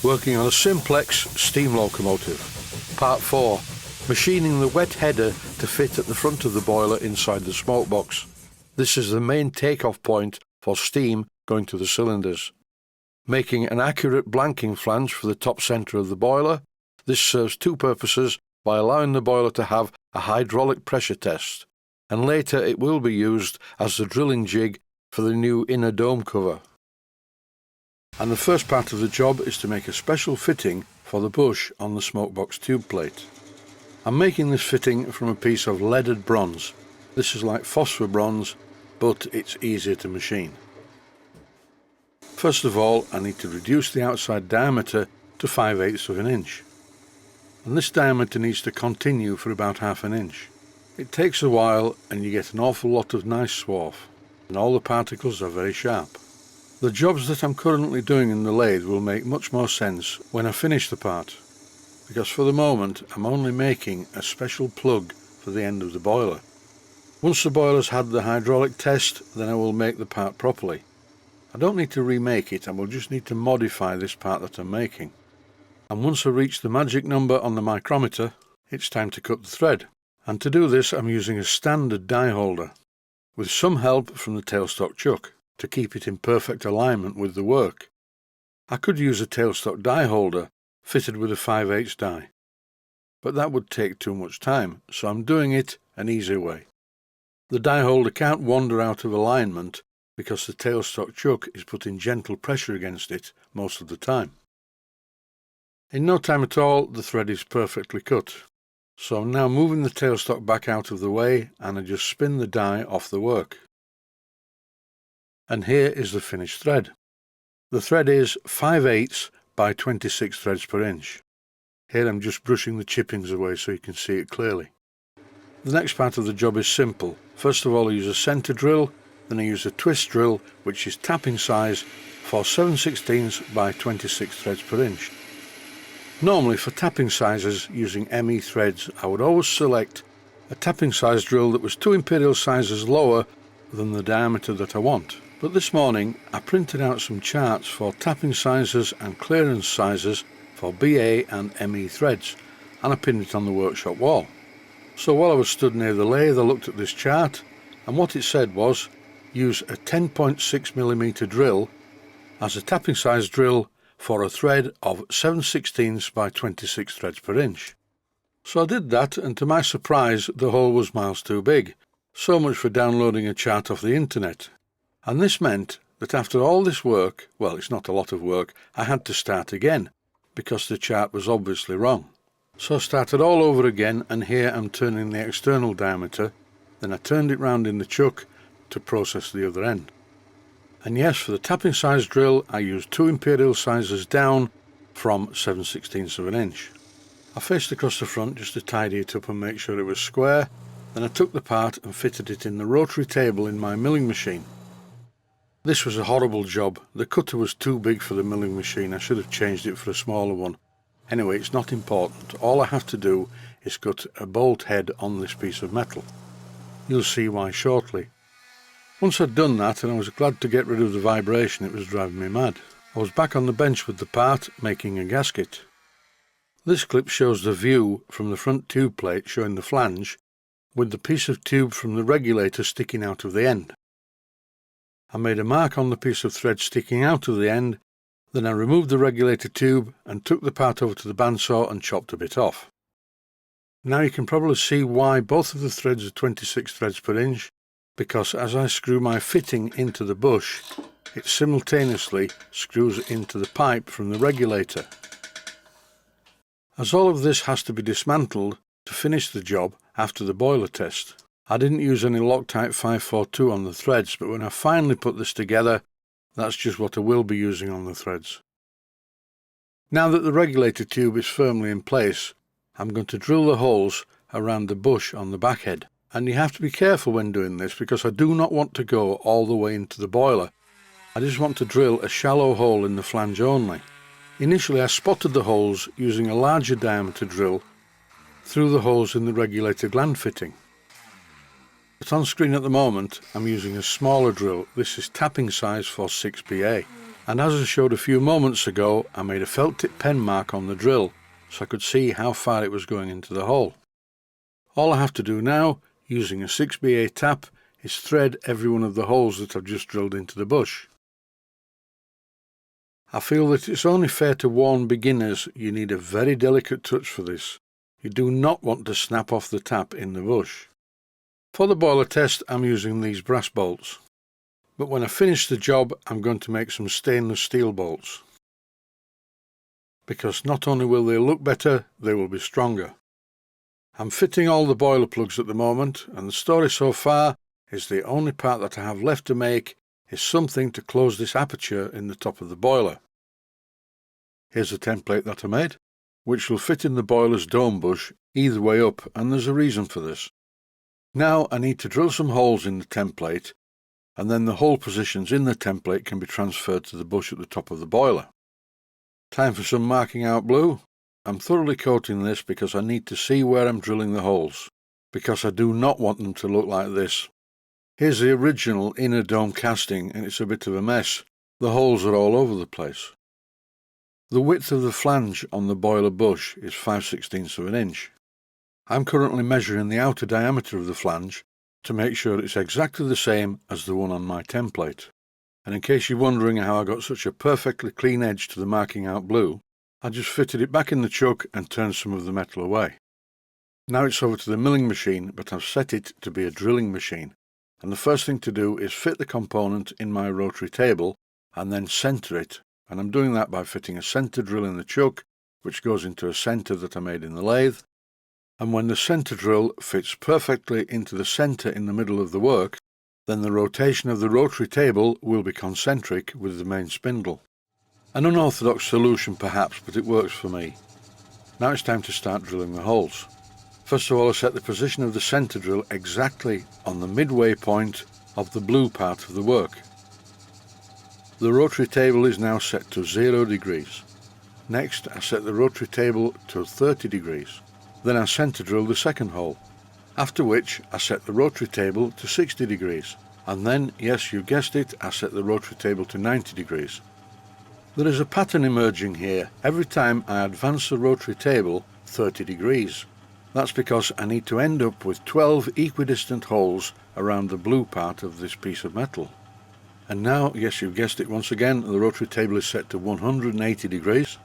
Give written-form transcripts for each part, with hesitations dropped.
working on a Simplex steam locomotive. Part 4. Machining the wet header to fit at the front of the boiler inside the smoke box. This is the main takeoff point for steam going to the cylinders. Making an accurate blanking flange for the top centre of the boiler. This serves two purposes by allowing the boiler to have a hydraulic pressure test, and later it will be used as the drilling jig for the new inner dome cover. And the first part of the job is to make a special fitting for the bush on the smoke box tube plate. I'm making this fitting from a piece of leaded bronze. This is like phosphor bronze, but it's easier to machine. First of all, I need to reduce the outside diameter to 5/8 of an inch. And this diameter needs to continue for about ½ an inch. It takes a while and you get an awful lot of nice swarf, and all the particles are very sharp. The jobs that I'm currently doing in the lathe will make much more sense when I finish the part, because for the moment I'm only making a special plug for the end of the boiler. Once the boiler's had the hydraulic test, then I will make the part properly. I don't need to remake it, I will just need to modify this part that I'm making. And once I reach the magic number on the micrometer, it's time to cut the thread. And to do this I'm using a standard die holder, with some help from the tailstock chuck, to keep it in perfect alignment with the work. I could use a tailstock die holder fitted with a 5/8 die, but that would take too much time, so I'm doing it an easy way. The die holder can't wander out of alignment because the tailstock chuck is putting gentle pressure against it most of the time. In no time at all, the thread is perfectly cut. So I'm now moving the tailstock back out of the way and I just spin the die off the work. And here is the finished thread. The thread is 5/8 by 26 threads per inch. Here I'm just brushing the chippings away so you can see it clearly. The next part of the job is simple. First of all I use a centre drill, then I use a twist drill which is tapping size for 7/16 by 26 threads per inch. Normally for tapping sizes using ME threads I would always select a tapping size drill that was 2 imperial sizes lower than the diameter that I want. But this morning I printed out some charts for tapping sizes and clearance sizes for BA and ME threads, and I pinned it on the workshop wall. So while I was stood near the lathe I looked at this chart, and what it said was use a 10.6mm drill as a tapping size drill for a thread of 7/16 by 26 threads per inch. So I did that, and to my surprise the hole was miles too big. So much for downloading a chart off the internet. And this meant that after all this work, well, it's not a lot of work, I had to start again, because the chart was obviously wrong. So I started all over again, and here I'm turning the external diameter, then I turned it round in the chuck to process the other end. And yes, for the tapping size drill I used 2 imperial sizes down from 7/16 of an inch. I faced across the front just to tidy it up and make sure it was square, then I took the part and fitted it in the rotary table in my milling machine. This was a horrible job. The cutter was too big for the milling machine. I should have changed it for a smaller one. Anyway, it's not important. All I have to do is cut a bolt head on this piece of metal. You'll see why shortly. Once I'd done that, and I was glad to get rid of the vibration, it was driving me mad, I was back on the bench with the part, making a gasket. This clip shows the view from the front tube plate showing the flange, with the piece of tube from the regulator sticking out of the end. I made a mark on the piece of thread sticking out of the end, then I removed the regulator tube and took the part over to the bandsaw and chopped a bit off. Now you can probably see why both of the threads are 26 threads per inch, because as I screw my fitting into the bush, it simultaneously screws into the pipe from the regulator. As all of this has to be dismantled to finish the job after the boiler test, I didn't use any Loctite 542 on the threads, but when I finally put this together, that's just what I will be using on the threads. Now that the regulator tube is firmly in place, I'm going to drill the holes around the bush on the back head. And you have to be careful when doing this, because I do not want to go all the way into the boiler. I just want to drill a shallow hole in the flange only. Initially I spotted the holes using a larger diameter drill through the holes in the regulator gland fitting. But on screen at the moment I'm using a smaller drill. This is tapping size for 6BA. And as I showed a few moments ago, I made a felt tip pen mark on the drill so I could see how far it was going into the hole. All I have to do now, using a 6BA tap, is thread every one of the holes that I've just drilled into the bush. I feel that it's only fair to warn beginners you need a very delicate touch for this. You do not want to snap off the tap in the bush. For the boiler test, I'm using these brass bolts. But when I finish the job, I'm going to make some stainless steel bolts. Because not only will they look better, they will be stronger. I'm fitting all the boiler plugs at the moment, and the story so far is the only part that I have left to make is something to close this aperture in the top of the boiler. Here's a template that I made, which will fit in the boiler's dome bush either way up, and there's a reason for this. Now I need to drill some holes in the template, and then the hole positions in the template can be transferred to the bush at the top of the boiler. Time for some marking out blue. I'm thoroughly coating this because I need to see where I'm drilling the holes, because I do not want them to look like this. Here's the original inner dome casting, and it's a bit of a mess. The holes are all over the place. The width of the flange on the boiler bush is 5/16 of an inch. I'm currently measuring the outer diameter of the flange to make sure it's exactly the same as the one on my template. And in case you're wondering how I got such a perfectly clean edge to the marking out blue, I just fitted it back in the chuck and turned some of the metal away. Now it's over to the milling machine, but I've set it to be a drilling machine. And the first thing to do is fit the component in my rotary table and then centre it. And I'm doing that by fitting a centre drill in the chuck, which goes into a centre that I made in the lathe. And when the centre drill fits perfectly into the centre in the middle of the work, then the rotation of the rotary table will be concentric with the main spindle. An unorthodox solution perhaps, but it works for me. Now it's time to start drilling the holes. First of all, I set the position of the centre drill exactly on the midway point of the blue part of the work. The rotary table is now set to 0 degrees. Next, I set the rotary table to 30 degrees. Then I centre drill the second hole, after which I set the rotary table to 60 degrees. And then, yes, you guessed it, I set the rotary table to 90 degrees. There is a pattern emerging here every time I advance the rotary table 30 degrees. That's because I need to end up with 12 equidistant holes around the blue part of this piece of metal. And now, yes, you've guessed it once again, the rotary table is set to 180 degrees.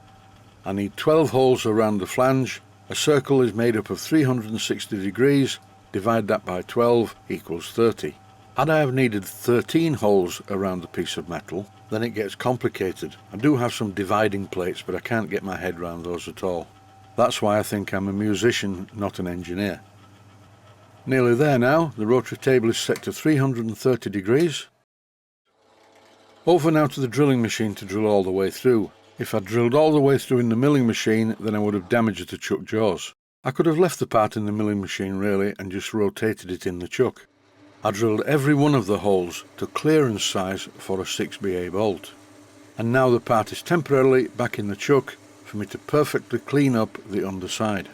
I need 12 holes around the flange. A circle is made up of 360 degrees. Divide that by 12 equals 30. Had I have needed 13 holes around the piece of metal, then it gets complicated. I do have some dividing plates, but I can't get my head around those at all. That's why I think I'm a musician, not an engineer. Nearly there now. The rotary table is set to 330 degrees. Over now to the drilling machine to drill all the way through. If I drilled all the way through in the milling machine, then I would have damaged the chuck jaws. I could have left the part in the milling machine really and just rotated it in the chuck. I drilled every one of the holes to clearance size for a 6BA bolt. And now the part is temporarily back in the chuck for me to perfectly clean up the underside.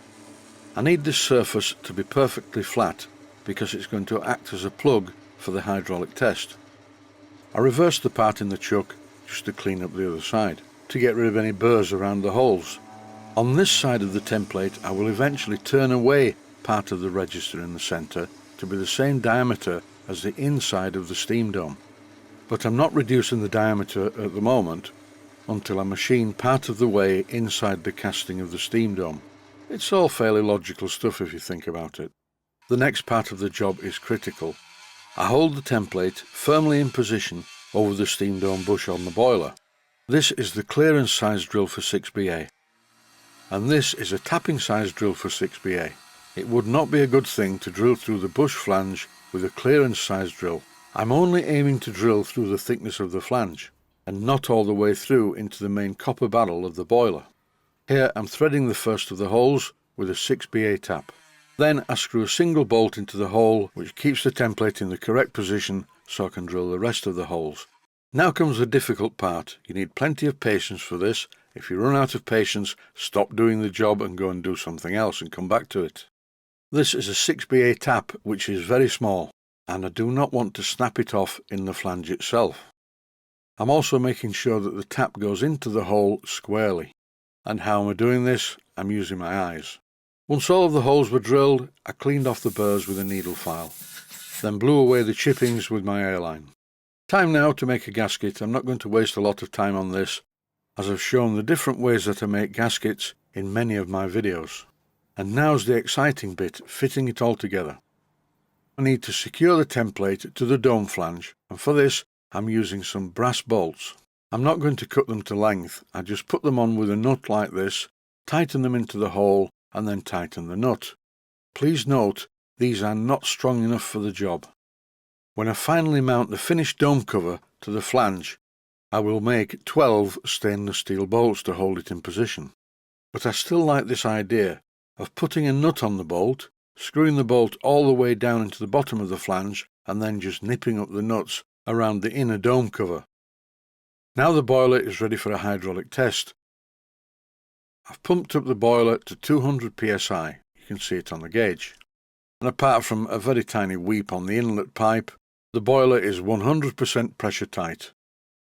I need this surface to be perfectly flat because it's going to act as a plug for the hydraulic test. I reversed the part in the chuck just to clean up the other side, to get rid of any burrs around the holes. On this side of the template I will eventually turn away part of the register in the centre to be the same diameter as the inside of the steam dome. But I'm not reducing the diameter at the moment until I machine part of the way inside the casting of the steam dome. It's all fairly logical stuff if you think about it. The next part of the job is critical. I hold the template firmly in position over the steam dome bush on the boiler. This is the clearance size drill for 6BA. And this is a tapping size drill for 6BA. It would not be a good thing to drill through the bush flange with a clearance size drill. I'm only aiming to drill through the thickness of the flange, and not all the way through into the main copper barrel of the boiler. Here I'm threading the first of the holes with a 6BA tap. Then I screw a single bolt into the hole which keeps the template in the correct position so I can drill the rest of the holes. Now comes the difficult part. You need plenty of patience for this. If you run out of patience, stop doing the job and go and do something else and come back to it. This is a 6BA tap which is very small, and I do not want to snap it off in the flange itself. I'm also making sure that the tap goes into the hole squarely. And how am I doing this? I'm using my eyes. Once all of the holes were drilled, I cleaned off the burrs with a needle file, then blew away the chippings with my airline. Time now to make a gasket. I'm not going to waste a lot of time on this, as I've shown the different ways that I make gaskets in many of my videos. And now's the exciting bit, fitting it all together. I need to secure the template to the dome flange, and for this I'm using some brass bolts. I'm not going to cut them to length, I just put them on with a nut like this, tighten them into the hole, and then tighten the nut. Please note, these are not strong enough for the job. When I finally mount the finished dome cover to the flange, I will make 12 stainless steel bolts to hold it in position. But I still like this idea of putting a nut on the bolt, screwing the bolt all the way down into the bottom of the flange, and then just nipping up the nuts around the inner dome cover. Now the boiler is ready for a hydraulic test. I've pumped up the boiler to 200 psi, you can see it on the gauge. And apart from a very tiny weep on the inlet pipe, the boiler is 100% pressure tight.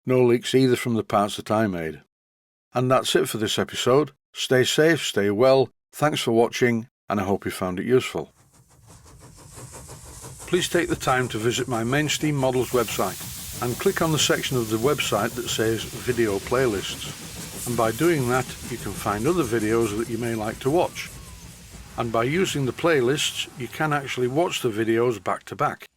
No leaks either from the parts that I made. And that's it for this episode. Stay safe, stay well, thanks for watching, and I hope you found it useful. Please take the time to visit my Mainsteam Models website and click on the section of the website that says Video Playlists. And by doing that, you can find other videos that you may like to watch. And by using the playlists, you can actually watch the videos back to back.